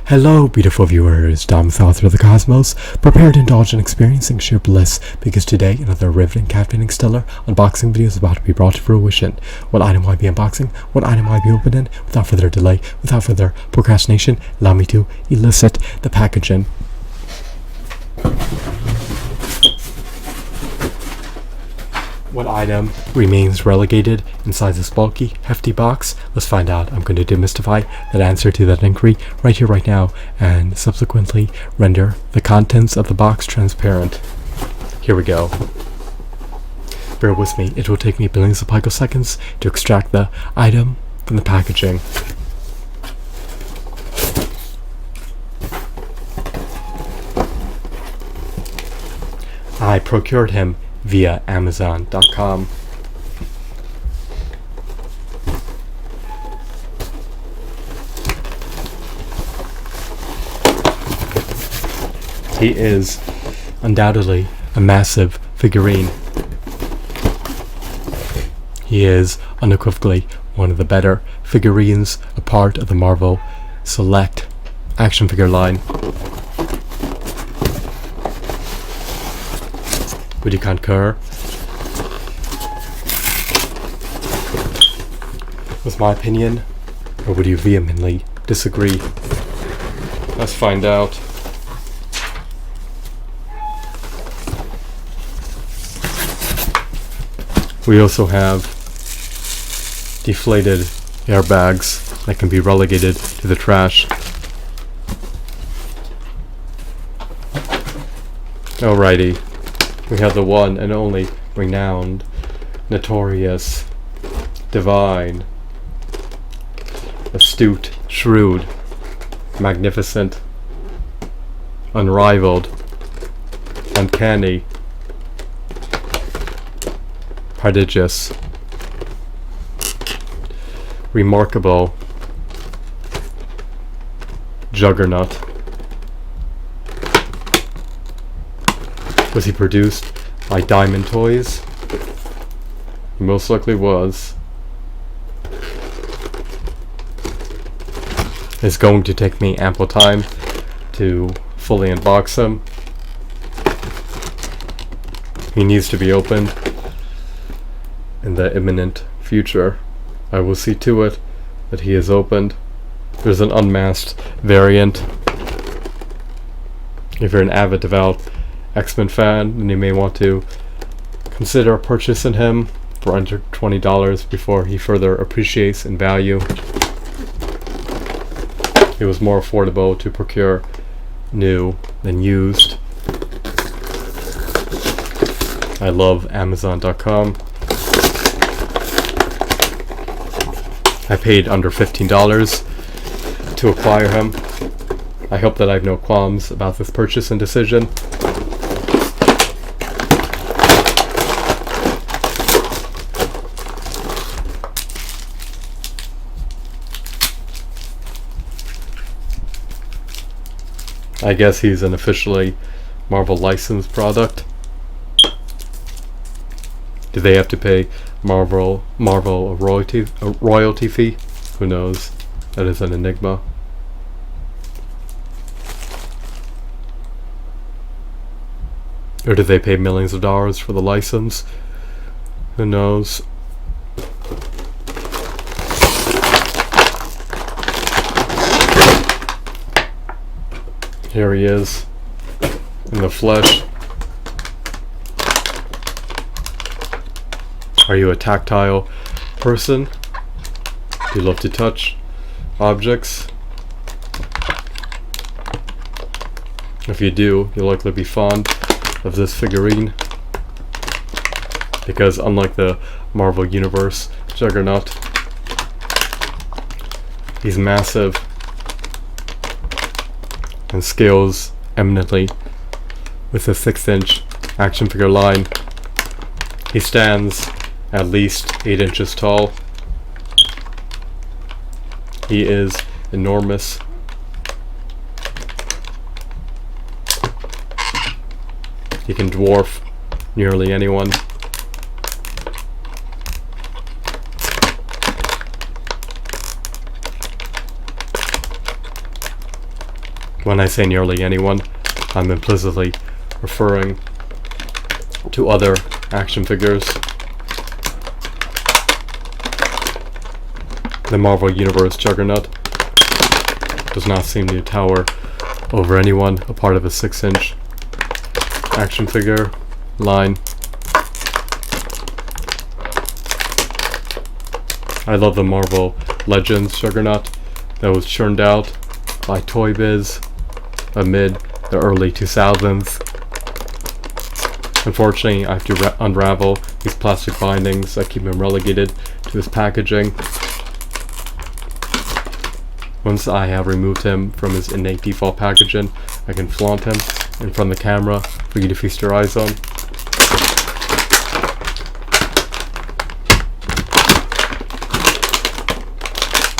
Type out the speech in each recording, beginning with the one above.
Hello, beautiful viewers. Dom, the author of the cosmos. Prepare to indulge in experiencing sheer bliss, because today another riveting, captivating, stellar unboxing video is about to be brought to fruition. What item will I be unboxing? What item will I be opening? Without further delay, without further procrastination, allow me to elicit the packaging. What item remains relegated inside this bulky, hefty box? Let's find out. I'm going to demystify that answer to that inquiry right here, right now, and subsequently render the contents of the box transparent. Here we go. Bear with me. It will take me billions of picoseconds to extract the item from the packaging. I procured him via Amazon.com. He is undoubtedly a massive figurine. He is unequivocally one of the better figurines, a part of the Marvel Select action figure line. Would you concur with my opinion, or would you vehemently disagree? Let's find out. We also have deflated airbags that can be relegated to the trash. Alrighty. We have the one and only renowned, notorious, divine, astute, shrewd, magnificent, unrivaled, uncanny, prodigious, remarkable Juggernaut. Was he produced by Diamond Toys? He most likely was. It's going to take me ample time to fully unbox him. He needs to be opened in the imminent future. I will see to it that he is opened. There's an unmasked variant. If you're an avid, devout X-Men fan, then you may want to consider purchasing him for under $20 before he further appreciates in value. It was more affordable to procure new than used. I love Amazon.com. I paid under $15 to acquire him. I hope that I have no qualms about this purchase and decision. I guess he's an officially Marvel licensed product. Do they have to pay Marvel a royalty fee? Who knows? That is an enigma. Or do they pay millions of dollars for the license? Who knows? Here he is, in the flesh. Are you a tactile person? Do you love to touch objects? If you do, you'll likely be fond of this figurine, because unlike the Marvel Universe Juggernaut, he's massive and scales eminently with a 6-inch action figure line. He stands at least 8 inches tall. He is enormous. He can dwarf nearly anyone. When I say nearly anyone, I'm implicitly referring to other action figures. The Marvel Universe Juggernaut does not seem to tower over anyone, a part of a 6-inch action figure line. I love the Marvel Legends Juggernaut that was churned out by Toy Biz amid the early 2000s. Unfortunately, I have to unravel these plastic bindings that keep him relegated to his packaging. Once I have removed him from his innate default packaging, I can flaunt him in front of the camera for you to feast your eyes on.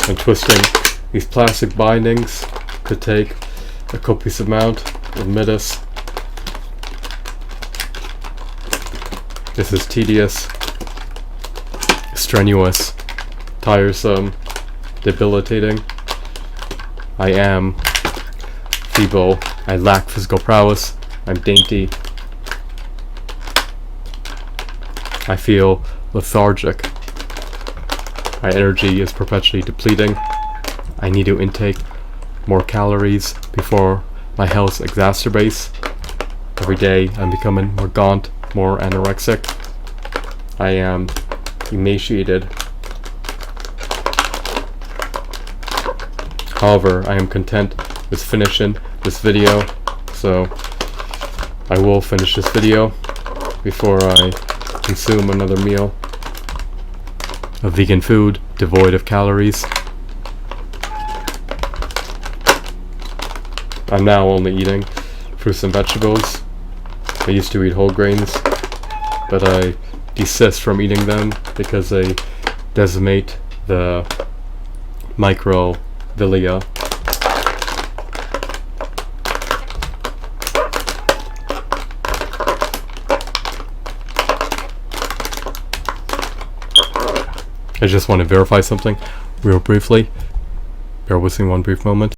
And twisting these plastic bindings could take a copious amount of Midas. This is tedious, strenuous, tiresome, debilitating. I am feeble, I lack physical prowess, I'm dainty. I feel lethargic. My energy is perpetually depleting. I need to intake more calories before my health exacerbates. Every day I'm becoming more gaunt, more anorexic. I am emaciated. However, I am content with finishing this video, so I will finish this video before I consume another meal of vegan food devoid of calories. I'm now only eating fruits and vegetables. I used to eat whole grains, but I desist from eating them because they decimate the microvillia. I just want to verify something real briefly. Bear with me one brief moment.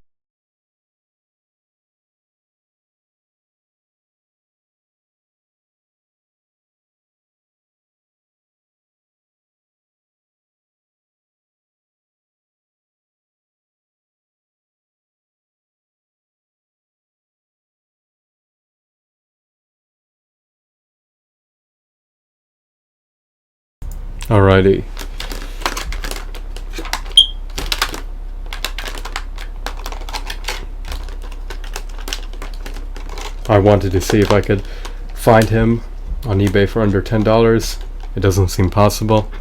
Alrighty. I wanted to see if I could find him on eBay for under $10. It doesn't seem possible.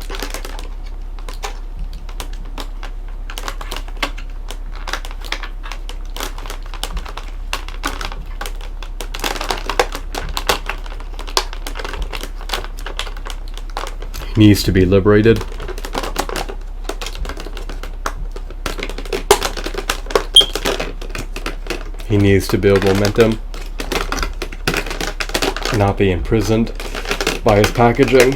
He needs to be liberated. He needs to build momentum, not be imprisoned by his packaging.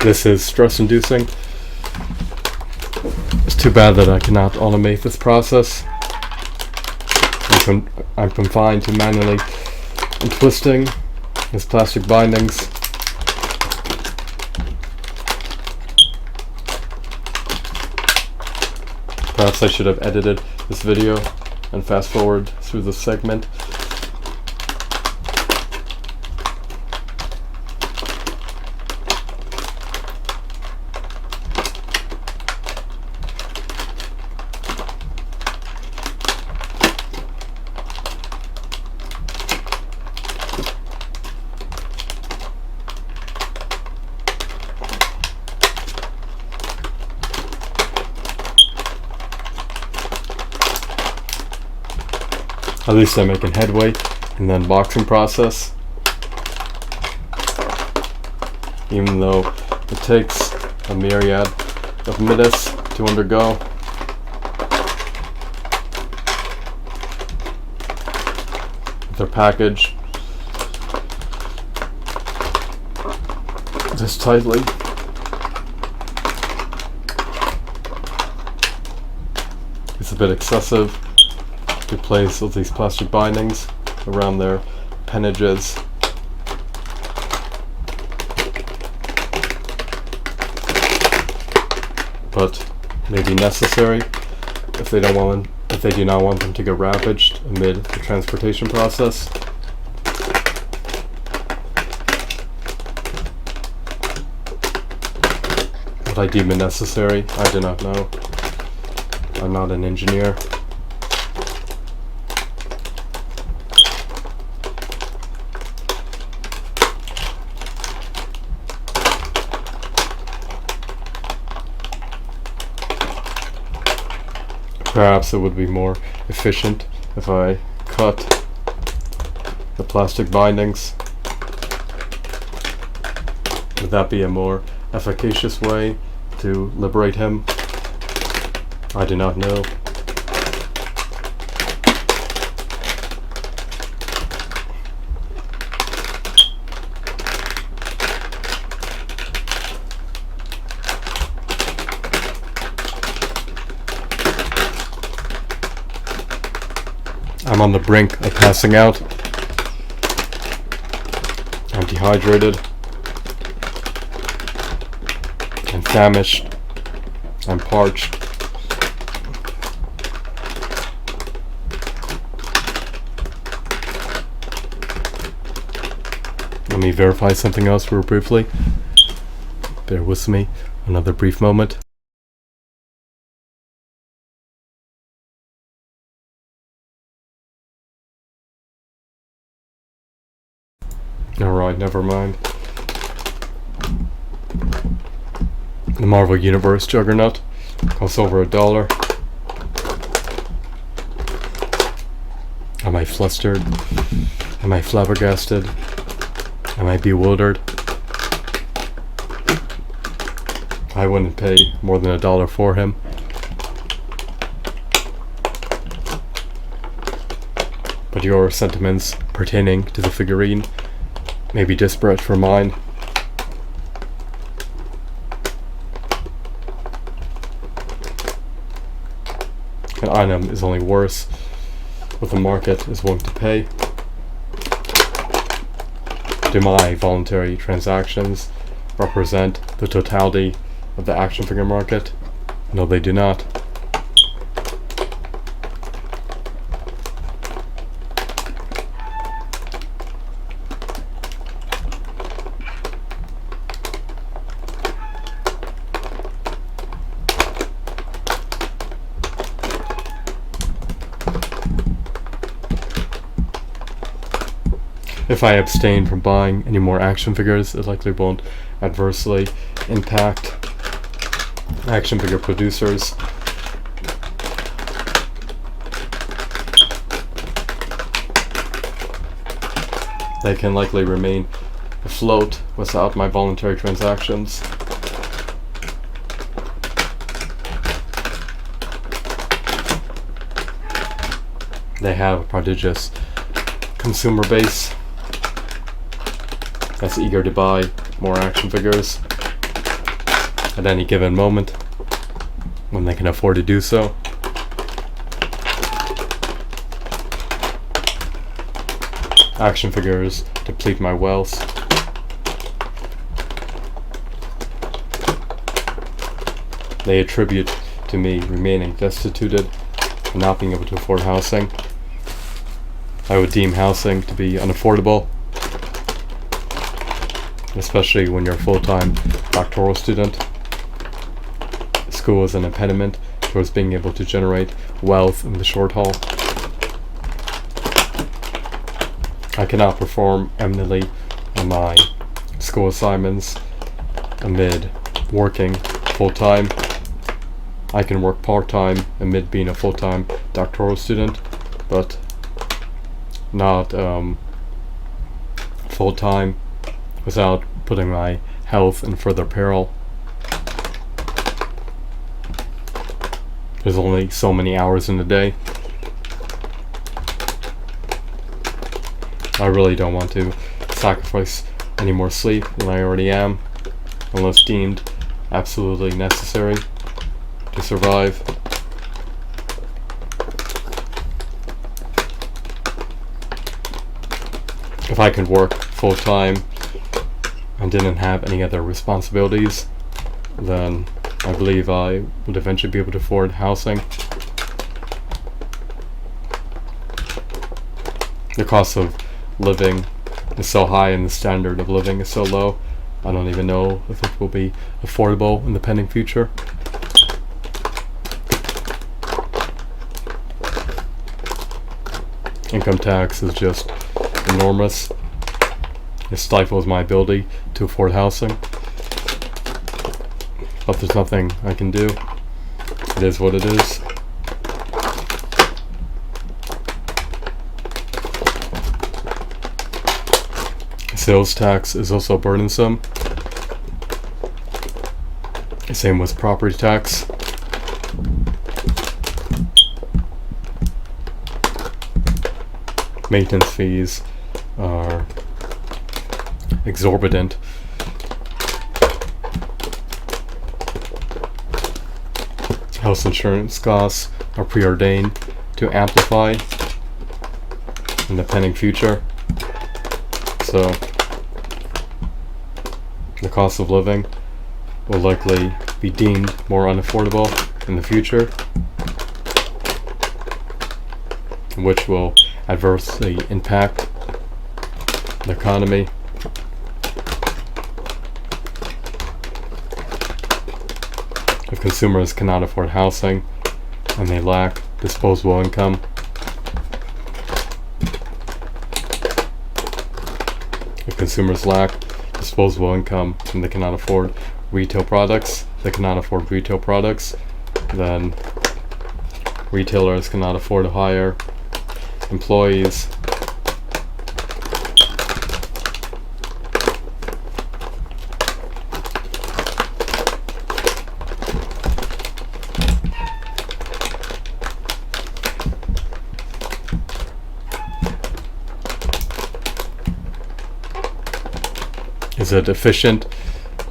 This is stress-inducing. It's too bad that I cannot automate this process. I'm confined to manually untwisting his plastic bindings. Perhaps I should have edited this video and fast forward through this segment. At least I'm making headway in the unboxing process. Even though it takes a myriad of minutes to undergo. They're packaged this tightly. it's a bit excessive to place all these plastic bindings around their appendages. But maybe necessary if they do not want them to get ravaged amid the transportation process. What I deem it necessary, I do not know. I'm not an engineer. Perhaps it would be more efficient if I cut the plastic bindings. Would that be a more efficacious way to liberate him? I do not know. I'm on the brink of passing out. I'm dehydrated. I'm famished. I'm parched. Let me verify something else real briefly. Bear with me. Another brief moment. Alright, never mind. The Marvel Universe Juggernaut costs over $1. Am I flustered? Am I flabbergasted? Am I bewildered? I wouldn't pay more than $1 for him. But your sentiments pertaining to the figurine may be disparate from mine. An item is only worse what the market is willing to pay. Do my voluntary transactions represent the totality of the action figure market? No, they do not. If I abstain from buying any more action figures, it likely won't adversely impact action figure producers. They can likely remain afloat without my voluntary transactions. They have a prodigious consumer base that's eager to buy more action figures at any given moment when they can afford to do so. Action figures deplete my wealth. They attribute to me remaining destituted and not being able to afford housing. I would deem housing to be unaffordable, especially when you're a full-time doctoral student. School is an impediment towards being able to generate wealth in the short haul. I cannot perform eminently on my school assignments amid working full-time. I can work part-time amid being a full-time doctoral student, but not full-time without putting my health in further peril. There's only so many hours in a day. I really don't want to sacrifice any more sleep than I already am, unless deemed absolutely necessary to survive. If I could work full time and didn't have any other responsibilities, then I believe I would eventually be able to afford housing. The cost of living is so high and the standard of living is so low, I don't even know if it will be affordable in the pending future. Income tax is just enormous. It stifles my ability to afford housing. But there's nothing I can do. It is what it is. Sales tax is also burdensome. Same with property tax. Maintenance fees are exorbitant. House insurance costs are preordained to amplify in the pending future. So the cost of living will likely be deemed more unaffordable in the future, which will adversely impact the economy. If consumers cannot afford housing and they lack disposable income, if consumers lack disposable income and they cannot afford retail products, then retailers cannot afford to hire employees. Is it efficient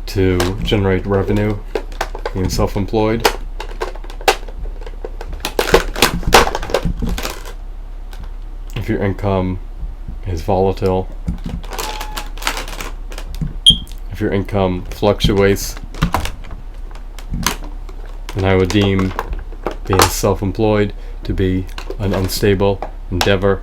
to generate revenue being self-employed? If your income is volatile, if your income fluctuates, then I would deem being self-employed to be an unstable endeavor.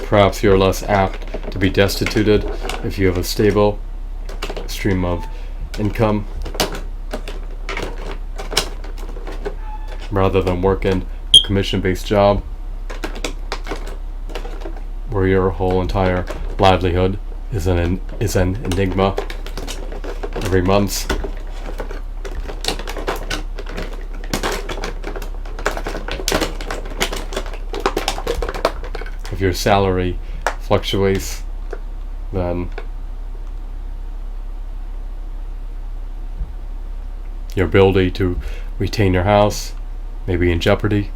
Perhaps you're less apt to be destituted if you have a stable stream of income rather than working a commission-based job where your whole entire livelihood is an enigma every month. If your salary fluctuates, then your ability to retain your house may be in jeopardy.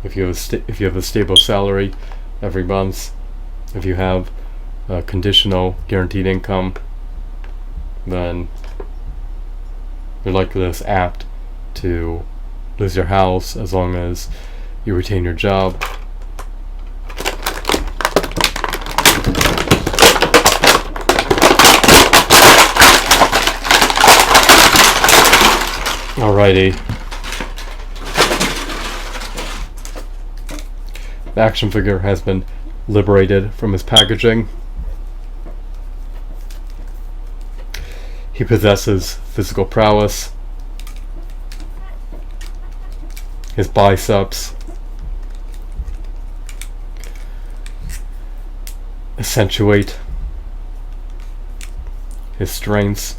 If you have a stable salary every month, if you have a conditional guaranteed income, then you're likely less apt to lose your house as long as you retain your job. Alrighty. The action figure has been liberated from his packaging. He possesses physical prowess. His biceps accentuate his strengths.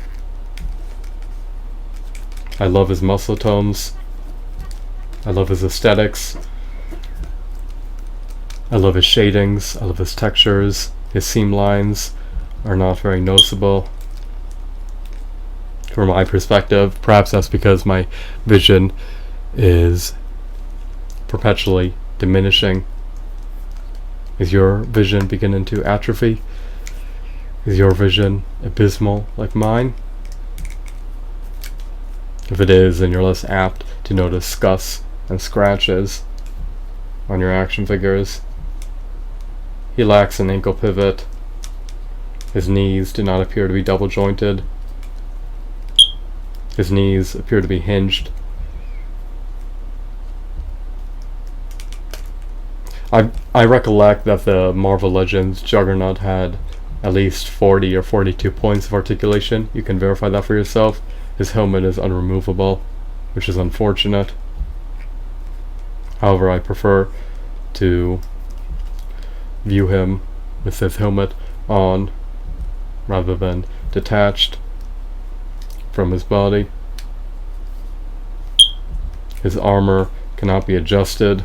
I love his muscle tones. I love his aesthetics. I love his shadings. I love his textures. His seam lines are not very noticeable from my perspective. Perhaps that's because my vision is perpetually diminishing. Is your vision beginning to atrophy? Is your vision abysmal like mine? If it is, then you're less apt to notice scuffs and scratches on your action figures. He lacks an ankle pivot. His knees do not appear to be double jointed. His knees appear to be hinged. I recollect that the Marvel Legends Juggernaut had at least 40 or 42 points of articulation. You can verify that for yourself. His helmet is unremovable, which is unfortunate. However, I prefer to view him with his helmet on rather than detached from his body. His armor cannot be adjusted.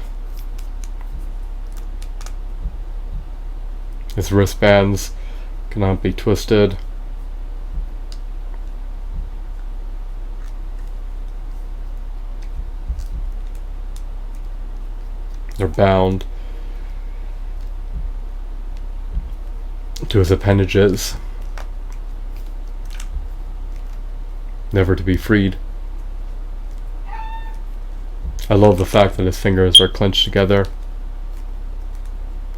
His wristbands cannot be twisted. They're bound to his appendages, never to be freed. I love the fact that his fingers are clenched together.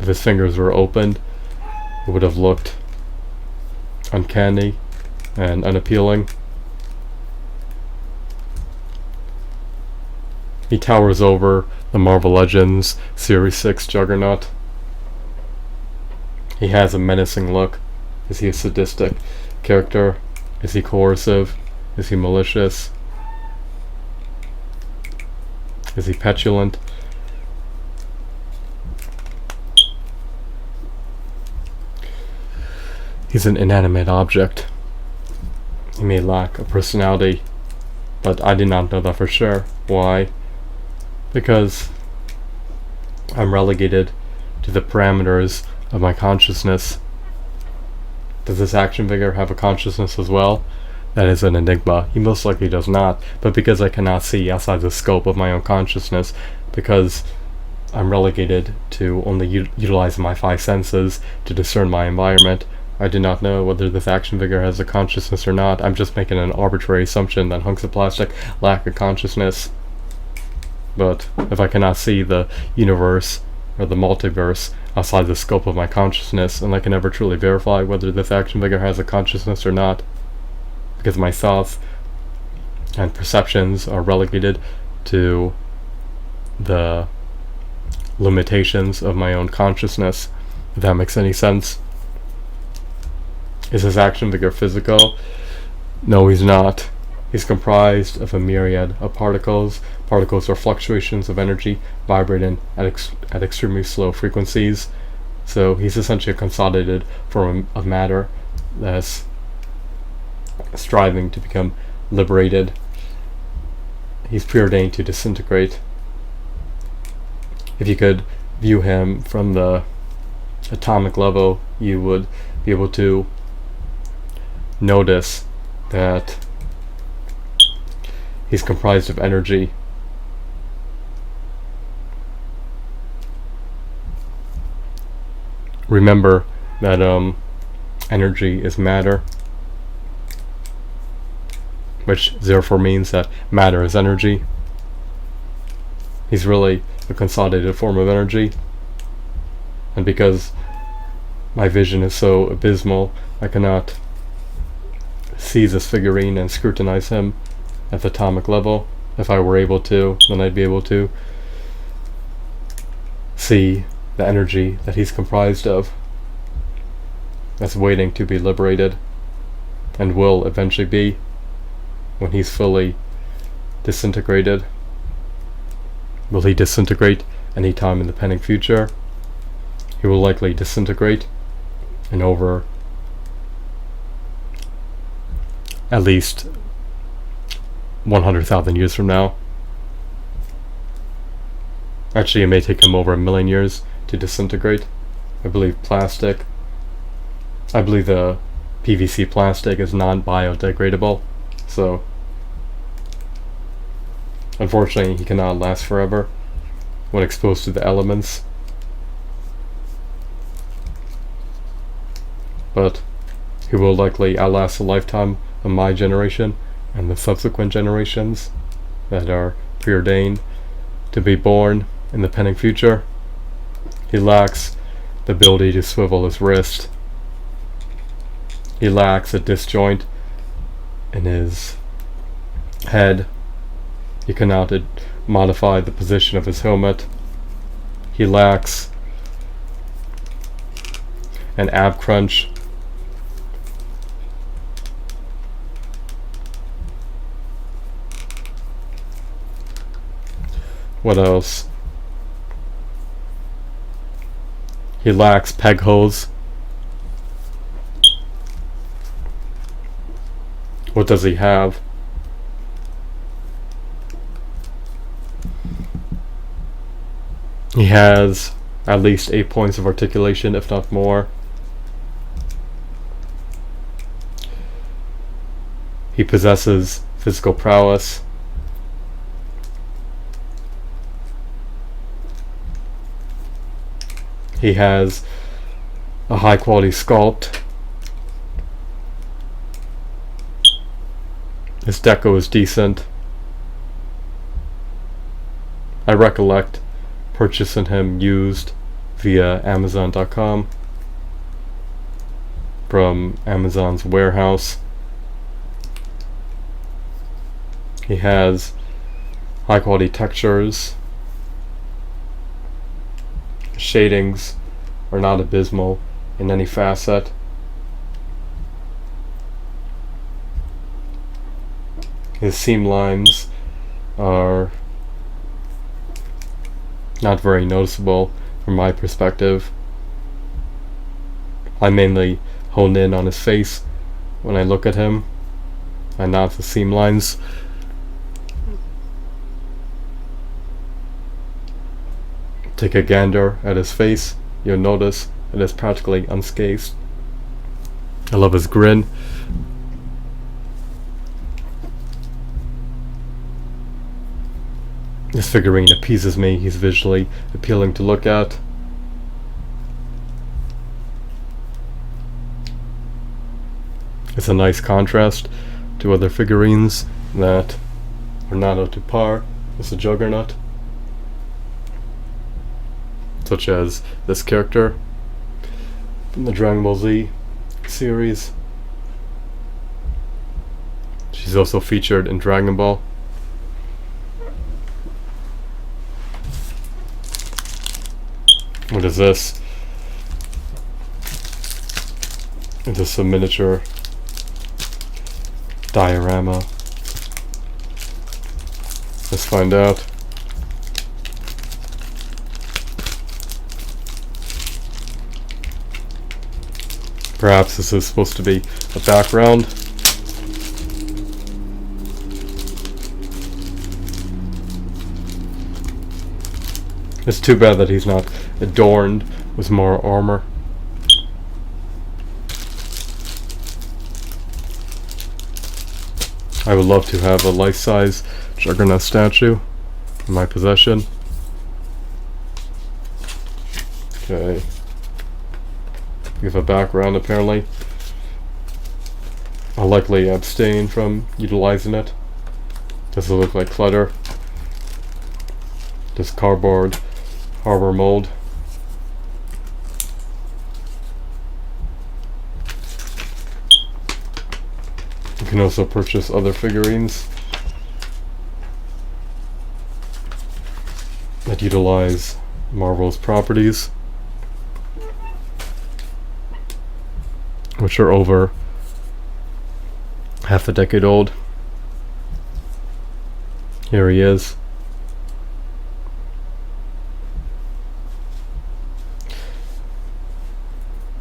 If his fingers were opened, it would have looked uncanny and unappealing. He towers over the Marvel Legends Series 6 Juggernaut. He has a menacing look. Is he a sadistic character? Is he coercive? Is he malicious? Is he petulant? He's an inanimate object. He may lack a personality, but I did not know that for sure. Why? Because I'm relegated to the parameters of my consciousness. Does this action figure have a consciousness as well? That is an enigma. He most likely does not, but because I cannot see outside the scope of my own consciousness, because I'm relegated to only utilizing my 5 senses to discern my environment, I do not know whether this action figure has a consciousness or not. I'm just making an arbitrary assumption that hunks of plastic lack a consciousness. But if I cannot see the universe or the multiverse outside the scope of my consciousness, then I can never truly verify whether this action figure has a consciousness or not, because my thoughts and perceptions are relegated to the limitations of my own consciousness, if that makes any sense. Is this action figure physical? No, he's not. He's comprised of a myriad of particles. Particles are fluctuations of energy vibrating at extremely slow frequencies. So he's essentially a consolidated form of matter that's striving to become liberated. He's preordained to disintegrate. If you could view him from the atomic level, you would be able to notice that he's comprised of energy. Remember that energy is matter, which therefore means that matter is energy. He's really a consolidated form of energy, and because my vision is so abysmal, I cannot see this figurine and scrutinize him at the atomic level. If I were able to, then I'd be able to see the energy that he's comprised of, that's waiting to be liberated, and will eventually be when he's fully disintegrated. Will he disintegrate any time in the pending future? He will likely disintegrate in over at least 100,000 years from now. Actually, it may take him over 1,000,000 years to disintegrate. I believe the PVC plastic is non-biodegradable, so unfortunately he cannot last forever when exposed to the elements. But he will likely outlast the lifetime of my generation and the subsequent generations that are preordained to be born in the pending future. He lacks the ability to swivel his wrist. He lacks a disjoint in his head. He cannot modify the position of his helmet. He lacks an ab crunch. What else? He lacks peg holes. What does he have? He has at least 8 points of articulation, if not more. He possesses physical prowess. He has a high quality sculpt. His deco is decent. I recollect purchasing him used via Amazon.com from Amazon's warehouse. He has high quality textures. Shadings are not abysmal in any facet. His seam lines are not very noticeable from my perspective. I mainly hone in on his face when I look at him and not the seam lines. Take a gander at his face, you'll notice it is practically unscathed. I love his grin. This figurine appeases me. He's visually appealing to look at. It's a nice contrast to other figurines that are not up to par with the Juggernaut, such as this character from the Dragon Ball Z series. She's also featured in Dragon Ball. What is this? It is a miniature diorama. Let's find out. Perhaps this is supposed to be a background. It's too bad that he's not adorned with more armor. I would love to have a life-size Juggernaut statue in my possession. Okay. We have a background apparently. I'll likely abstain from utilizing it. Does it look like clutter? This cardboard harbor mold. You can also purchase other figurines that utilize Marvel's properties, which are over half a decade old. Here he is.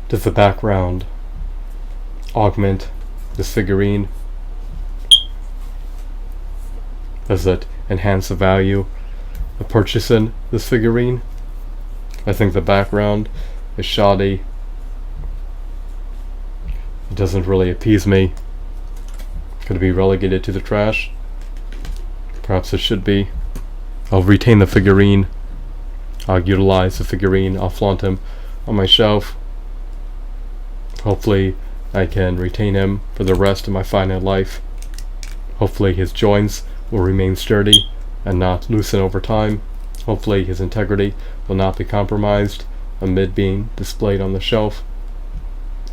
Does the background augment this figurine? Does it enhance the value of purchasing this figurine? I think the background is shoddy. It doesn't really appease me. Could it be relegated to the trash? Perhaps it should be. I'll retain the figurine. I'll utilize the figurine. I'll flaunt him on my shelf. Hopefully I can retain him for the rest of my finite life. Hopefully his joints will remain sturdy and not loosen over time. Hopefully his integrity will not be compromised amid being displayed on the shelf.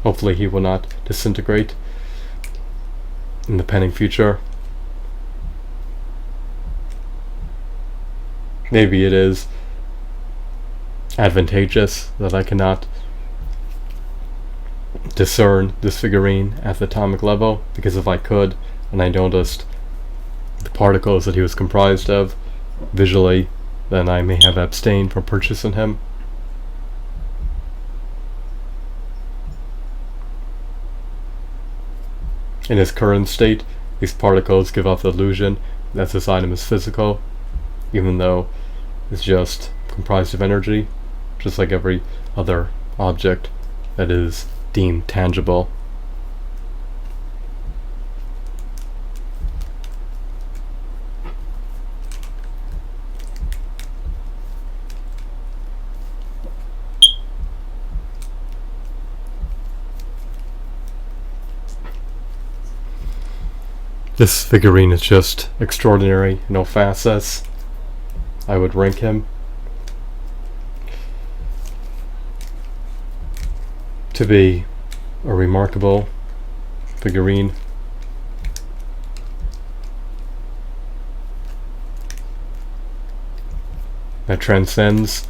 Hopefully he will not disintegrate in the pending future. Maybe it is advantageous that I cannot discern this figurine at the atomic level, because if I could, and I noticed the particles that he was comprised of visually, then I may have abstained from purchasing him. In his current state, these particles give off the illusion that this item is physical, even though it's just comprised of energy, just like every other object that is deemed tangible. This figurine is just extraordinary in all facets. I would rank him to be a remarkable figurine. That transcends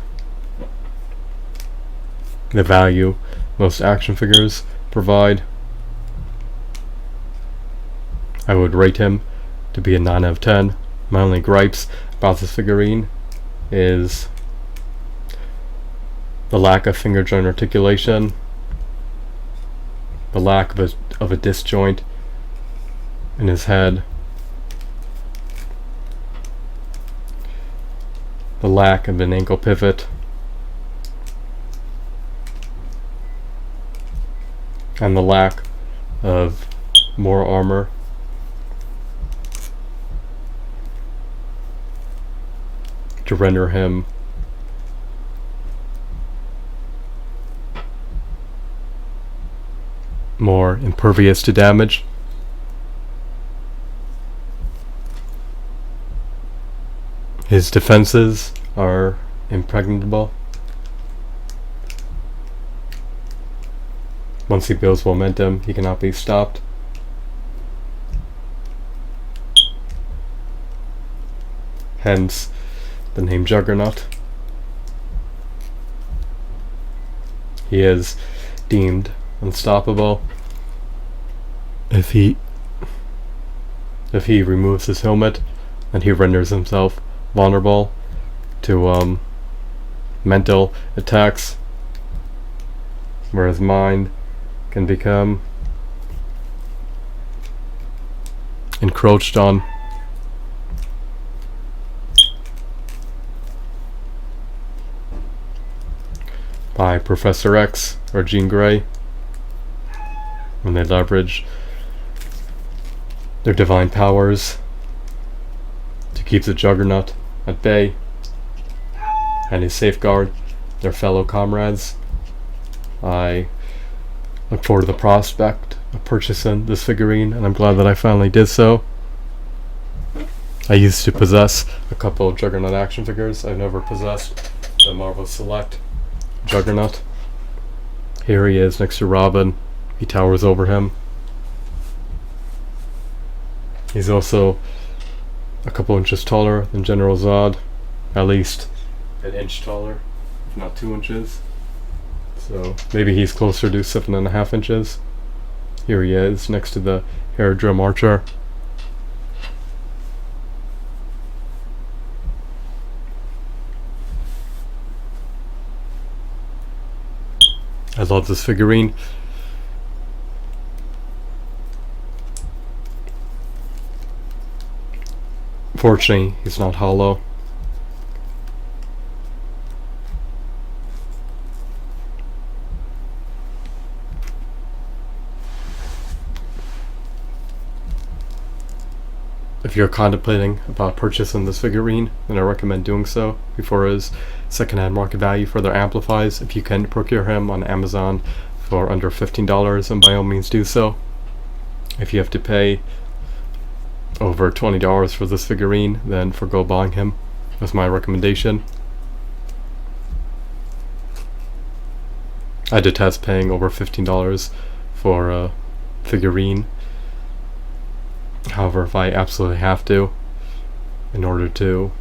the value most action figures provide. I would rate him to be a 9 out of 10. My only gripes about this figurine is the lack of finger joint articulation, the lack of a disc joint in his head, the lack of an ankle pivot, and the lack of more armor. To render him more impervious to damage. His defenses are impregnable. Once he builds momentum, he cannot be stopped. Hence the name Juggernaut. He is deemed unstoppable. If he removes his helmet, then he renders himself vulnerable to mental attacks, where his mind can become encroached on. By Professor X or Jean Grey, when they leverage their divine powers to keep the Juggernaut at bay and to safeguard their fellow comrades. I look forward to the prospect of purchasing this figurine, and I'm glad that I finally did so. I used to possess a couple of Juggernaut action figures. I've never possessed the Marvel Select Juggernaut. Here he is next to Robin. He towers over him. He's also a couple inches taller than General Zod, at least an inch taller, if not 2 inches. So maybe he's closer to 7.5 inches. Here he is next to the Aerodrome Archer. I love this figurine. Fortunately, he's not hollow. If you're contemplating about purchasing this figurine, then I recommend doing so before his secondhand market value further amplifies. If you can procure him on Amazon for under $15, then by all means do so. If you have to pay over $20 for this figurine, then forgo buying him. That's my recommendation. I detest paying over $15 for a figurine. However, if I absolutely have to, in order to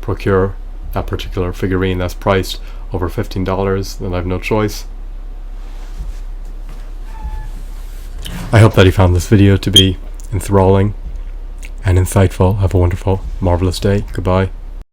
procure that particular figurine that's priced over $15, then I have no choice. I hope that you found this video to be enthralling and insightful. Have a wonderful, marvelous day. Goodbye.